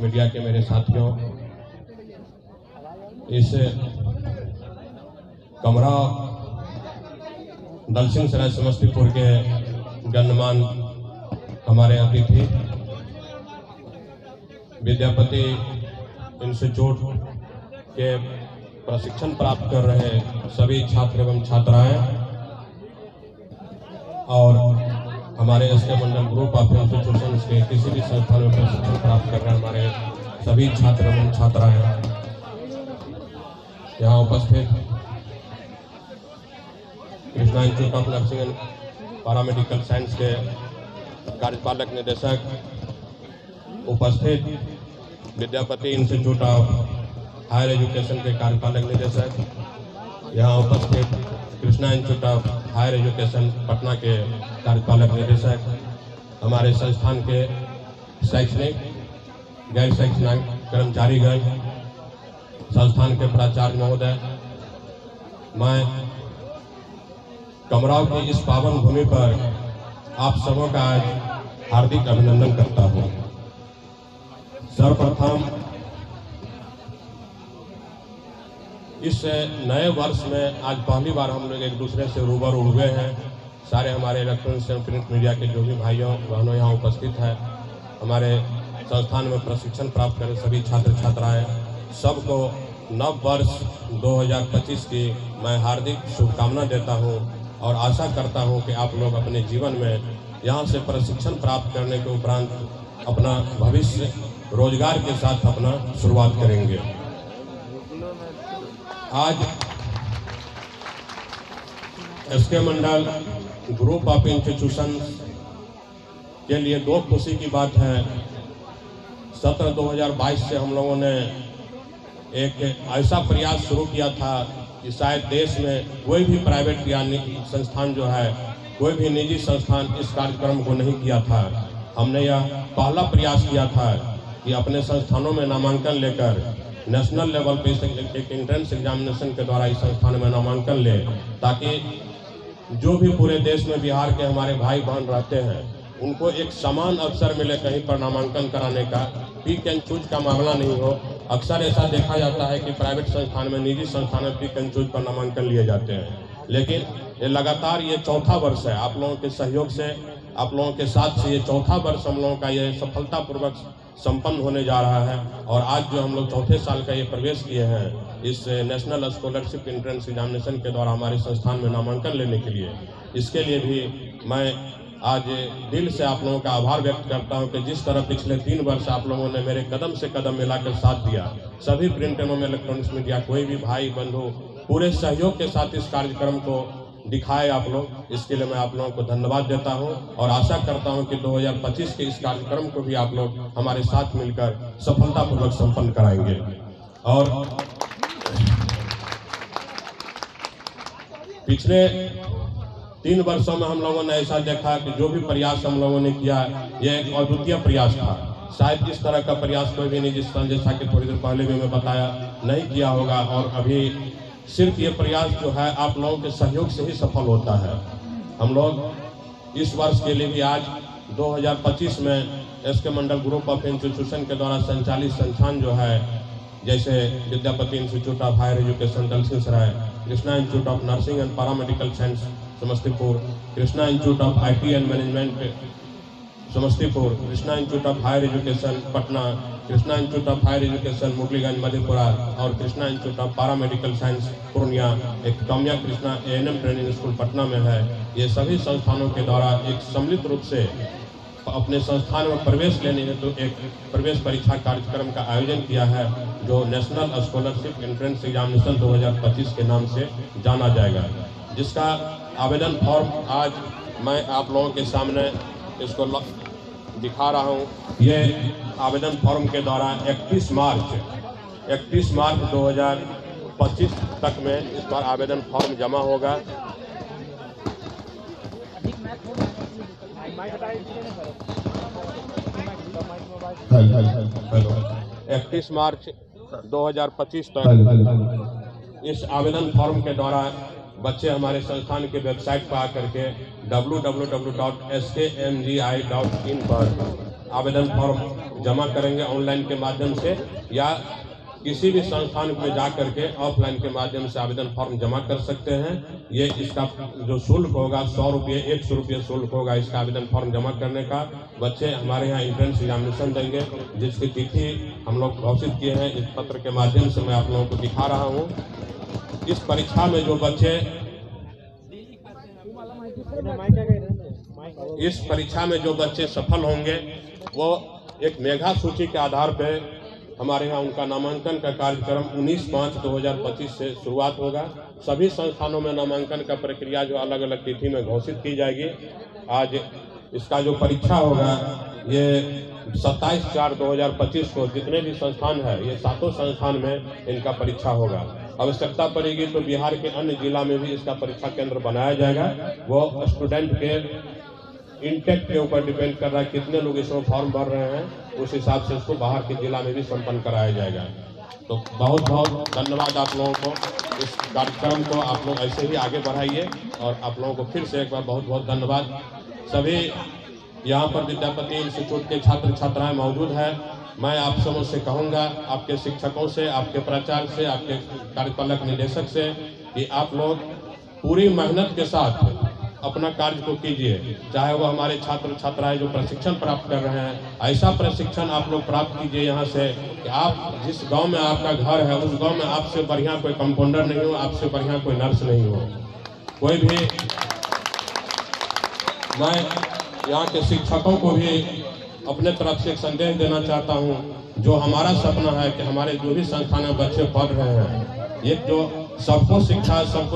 Media के मेरे साथियों, इस कमरा दलसिंह सराय समस्तीपुर के गणमान्य हमारे अतिथि विद्यापति इंस्टीट्यूट के प्रशिक्षण प्राप्त कर रहे सभी छात्र एवं छात्राएं और हमारे S K Mandal group of institution के किसी भी संस्थान में प्रशिक्षण प्राप्त कर रहे हमारे सभी छात्र एवं छात्राएं यहाँ उपस्थित Krishna institute of nursing and paramedical science के कार्यपालक निदेशक, उपस्थित Vidyapati institute of higher education के कार्यपालक निदेशक, यहाँ उपस्थित Krishna institute of higher education Patna के कार्यपालक निदेशक, हमारे संस्थान के शैक्षणिक गैर शैक्षणिक कर्मचारीगण, संस्थान के प्राचार्य महोदय, मैं कमराव की इस पावन भूमि पर आप सबों का आज हार्दिक अभिनंदन करता हूं। सर्वप्रथम इस नए वर्ष में आज पहली बार हम लोग एक दूसरे से रूबरू हुए हैं। सारे हमारे इलेक्ट्रॉनिक्स एवं प्रिंट मीडिया के जो भी भाइयों बहनों यहाँ उपस्थित हैं, हमारे संस्थान में प्रशिक्षण प्राप्त करें सभी छात्र छात्राएं, सबको नव वर्ष 2025 की मैं हार्दिक शुभकामना देता हूं और आशा करता हूं कि आप लोग अपने जीवन में यहाँ से प्रशिक्षण प्राप्त करने के उपरांत अपना भविष्य रोजगार के साथ अपना शुरुआत करेंगे। आज S K Mandal group of institution के लिए दो खुशी की बात है। सत्र 2022 से हम लोगों ने एक ऐसा प्रयास शुरू किया था कि शायद देश में कोई भी प्राइवेट या संस्थान जो है, कोई भी निजी संस्थान इस कार्यक्रम को नहीं किया था। हमने यह पहला प्रयास किया था कि अपने संस्थानों में नामांकन लेकर नेशनल लेवल पे एक एंट्रेंस एग्जामिनेशन के द्वारा इस संस्थान में नामांकन ले, ताकि जो भी पूरे देश में बिहार के हमारे भाई बहन रहते हैं उनको एक समान अवसर मिले कहीं पर नामांकन कराने का, पिक एंड चूज का मामला नहीं हो। अक्सर ऐसा देखा जाता है कि प्राइवेट संस्थान में, निजी संस्थान में पिक एंड चूज पर नामांकन लिए जाते हैं, लेकिन ये लगातार ये चौथा वर्ष है आप लोगों के सहयोग से, आप लोगों के साथ से ये चौथा वर्ष हम लोगों का ये सफलतापूर्वक संपन्न होने जा रहा है। और आज जो हम लोग चौथे साल का ये प्रवेश किए हैं इस नेशनल स्कॉलरशिप एंट्रेंस एग्जामिनेशन के द्वारा हमारे संस्थान में नामांकन लेने के लिए, इसके लिए भी मैं आज दिल से आप लोगों का आभार व्यक्त करता हूं कि जिस तरह पिछले 3 वर्ष आप लोगों ने मेरे कदम से कदम मिलाकर साथ दिया, सभी प्रिंट एवं इलेक्ट्रॉनिक्स मीडिया कोई भी भाई बंधु पूरे सहयोग के साथ इस कार्यक्रम को दिखाए आप लोग, इसके लिए मैं आप लोगों को धन्यवाद देता हूं और आशा करता हूं कि 2025 के इस कार्यक्रम को भी आप लोग हमारे साथ मिलकर सफलतापूर्वक संपन्न कराएंगे। और पिछले 3 वर्षों में हम लोगों ने ऐसा देखा कि जो भी प्रयास हम लोगों ने किया यह एक अद्वितीय प्रयास था। शायद इस तरह का प्रयास कोई भी निजी संस्थान, जैसा कि थोड़ी देर पहले भी मैं बताया, नहीं किया होगा। और अभी सिर्फ ये प्रयास जो है आप लोगों के सहयोग से ही सफल होता है। हम लोग इस वर्ष के लिए भी आज 2025 में SK Mandal group of institution के द्वारा संचालित संस्थान जो है, जैसे Vidyapati institute of higher education Dalsingh Sarai, Krishna institute of nursing and paramedical science Samastipur, Krishna institute of IT and management Samastipur, Krishna institute of higher education Patna, Krishna institute of higher education Murliganj Madhepura और Krishna institute of paramedical science Purnia, एक टॉमिया Krishna A&M training school Patna में है। ये सभी संस्थानों के द्वारा एक सम्मिलित रूप से अपने संस्थान में प्रवेश लेने हेतु एक प्रवेश परीक्षा कार्यक्रम का आयोजन किया है, जो नेशनल स्कॉलरशिप एंट्रेंस एग्जामिनेशन 2025 के नाम से जाना जाएगा, जिसका आवेदन फॉर्म आज मैं आप लोगों के सामने इसको दिखा रहा हूं। ये आवेदन फॉर्म के द्वारा 31 मार्च 2025 तक में इस पर आवेदन फॉर्म जमा होगा। 31 मार्च 2025 तक इस आवेदन फॉर्म के द्वारा बच्चे हमारे संस्थान के वेबसाइट पर आकर के www.skmgi.in पर आवेदन फॉर्म जमा करेंगे ऑनलाइन के माध्यम से, या किसी भी संस्थान में जा करके ऑफलाइन के माध्यम से आवेदन फॉर्म जमा कर सकते हैं। ये इसका जो शुल्क होगा 100 रुपये 100 रुपये शुल्क होगा इसका आवेदन फॉर्म जमा करने का। बच्चे हमारे यहाँ एंट्रेंस एग्जामिनेशन देंगे, जिसकी तिथि हम लोग घोषित किए हैं। इस पत्र के माध्यम से मैं आप लोगों को दिखा रहा हूँ। इस परीक्षा में जो बच्चे सफल होंगे वो एक मेधा सूची के आधार पर हमारे यहाँ उनका नामांकन का कार्यक्रम 19/5/2025 से शुरुआत होगा। सभी संस्थानों में नामांकन का प्रक्रिया जो अलग अलग तिथि में घोषित की जाएगी। आज इसका जो परीक्षा होगा ये 27/4/2025 को जितने भी संस्थान है ये 7 संस्थान में इनका परीक्षा होगा। आवश्यकता पड़ेगी तो बिहार के अन्य जिला में भी इसका परीक्षा केंद्र बनाया जाएगा। वो स्टूडेंट के इंटेक के ऊपर डिपेंड कर रहा है, कितने लोग इसमें फॉर्म भर रहे हैं, उस हिसाब से इसको बाहर के जिला में भी संपन्न कराया जाएगा। तो बहुत बहुत धन्यवाद आप लोगों को। इस कार्यक्रम को आप लोग ऐसे ही आगे बढ़ाइए और आप लोगों को फिर से एक बार बहुत बहुत धन्यवाद। सभी यहाँ पर विद्यापति इंस्टीट्यूट के छात्र छात्राएं मौजूद हैं। मैं आप सबों से कहूँगा, आपके शिक्षकों से, आपके प्राचार्य से, आपके कार्यपालक निदेशक से, कि आप लोग पूरी मेहनत के साथ अपना कार्य को कीजिए। चाहे वो हमारे छात्र छात्राएं जो प्रशिक्षण प्राप्त कर रहे हैं, ऐसा प्रशिक्षण आप लोग प्राप्त कीजिए यहाँ से कि आप जिस गांव में आपका घर है उस गांव में आपसे बढ़िया कोई कंपाउंडर नहीं हो, आपसे बढ़िया कोई नर्स नहीं हो, कोई भी। मैं यहाँ के शिक्षकों को भी अपने तरफ से एक संदेश देना चाहता हूँ। जो हमारा सपना है कि हमारे जो भी संस्थान में बच्चे पढ़ रहे हैं, एक जो सबको शिक्षा सबको